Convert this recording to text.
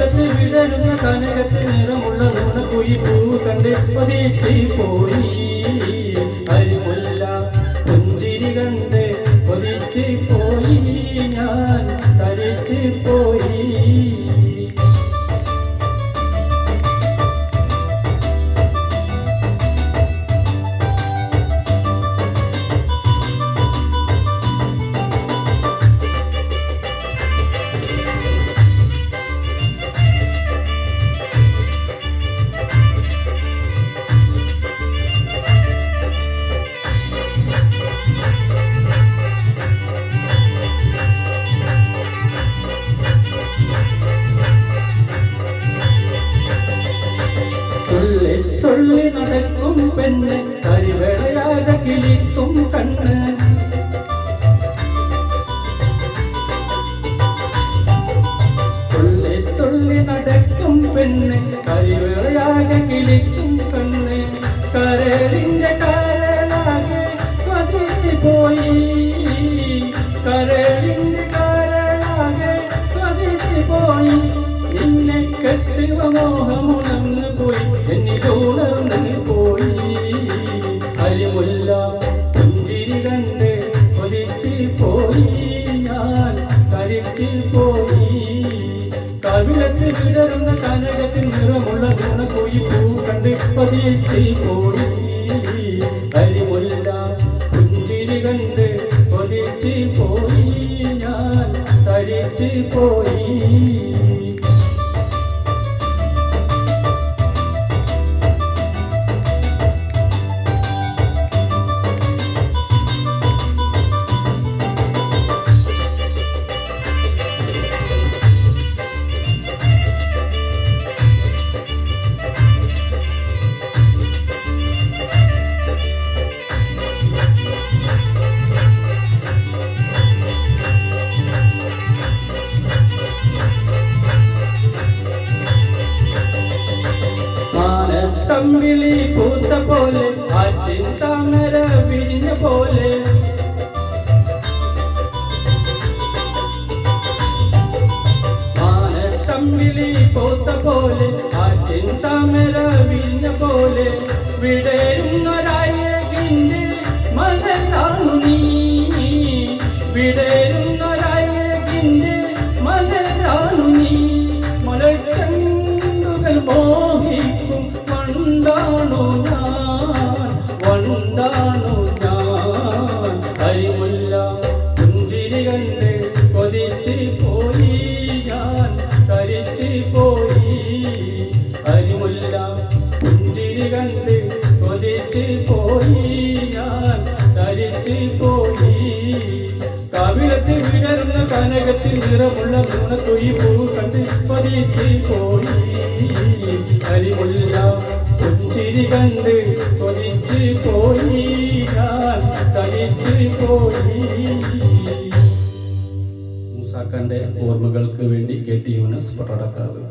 കവിളത്ത് വിടരുന്ന കനകത്തിൽ നിറമുള്ള നുണക്കുയി പൂ കണ്ട് കൊതിച്ച് പോയി. അരിമുല്ല പുഞ്ചിരി കണ്ട് കൊതിച്ച് പോയി, ഞാൻ തരിച്ച് പോയി. തുള്ളി നടക്കും പെണ്ണ് കരിവേളയാതെ കിളിക്കും കണ്ണ്. തുള്ളി തുള്ളി നടക്കും പെണ്ണ് കരിവേളയാതെ കിളിക്കും കണ്ണ്. കരളിന്റെ കരളാകെ കൊതിച്ച് പോയി, കരളിന്റെ കരളാകെ കൊതിച്ച് പോയി. നിന്നെ കെട്ടുക മോഹമുണർന്നു പോയി, എന്നിലുണർന്നു പോയി. അരിമുല്ല പുഞ്ചിരി കണ്ട് കൊതിച്ച് പോയി, ഞാൻ തരിച്ച് പോയി. കവിളത്ത് വിടരുന്ന കനകത്തിൽ നിറമുള്ള നുണക്കുയി പൂ കണ്ട് കൊതിച്ച് പോയി. അരിമുല്ല പുഞ്ചിരി കണ്ട് കൊതിച്ച് പോയി, ഞാൻ തരിച്ച് പോയി. തമ്മിലി പൂത്ത പോലെ ആറ്റിൻ താമര വിരിഞ്ഞ പോലെ, തമ്മിലി പൂത്ത പോലെ ആറ്റിൻ താമര വിരിഞ്ഞ പോലെ. വിടരുന്നൊരായകിന്റെ മലരാണു നീ, വിടരുന്നൊരായകിന്റെ മലരാണു നീ. മലച്ചെണ്ടുകൾ മോഹിക്കും വണ്ടാണു ഞാൻ, വണ്ടാണു ഞാൻ. അരിമുല്ല പുഞ്ചിരി കണ്ട് കൊതിച്ച് പോയി, ഞാൻ തരിച്ച് പോയി. അരിമുല്ല പുഞ്ചിരി കണ്ട് കൊതിച്ച് പോയി, ഞാൻ തരിച്ച് പോയി. കവിളത്ത് വിടരുന്ന കനകത്തിൽ നിറമുള്ള നുണക്കുയി പൂ കണ്ട് കൊതിച്ച് പോയി. അരിമുല്ല പുഞ്ചിരി കണ്ട് കൊതിച്ച് പോയി, ഞാൻ തരിച്ച് പോയി. മൂസാക്കാന്റെ ഓർമ്മകൾക്ക് വേണ്ടി KT യൂനസ് പട്ടാടക്കാവ്.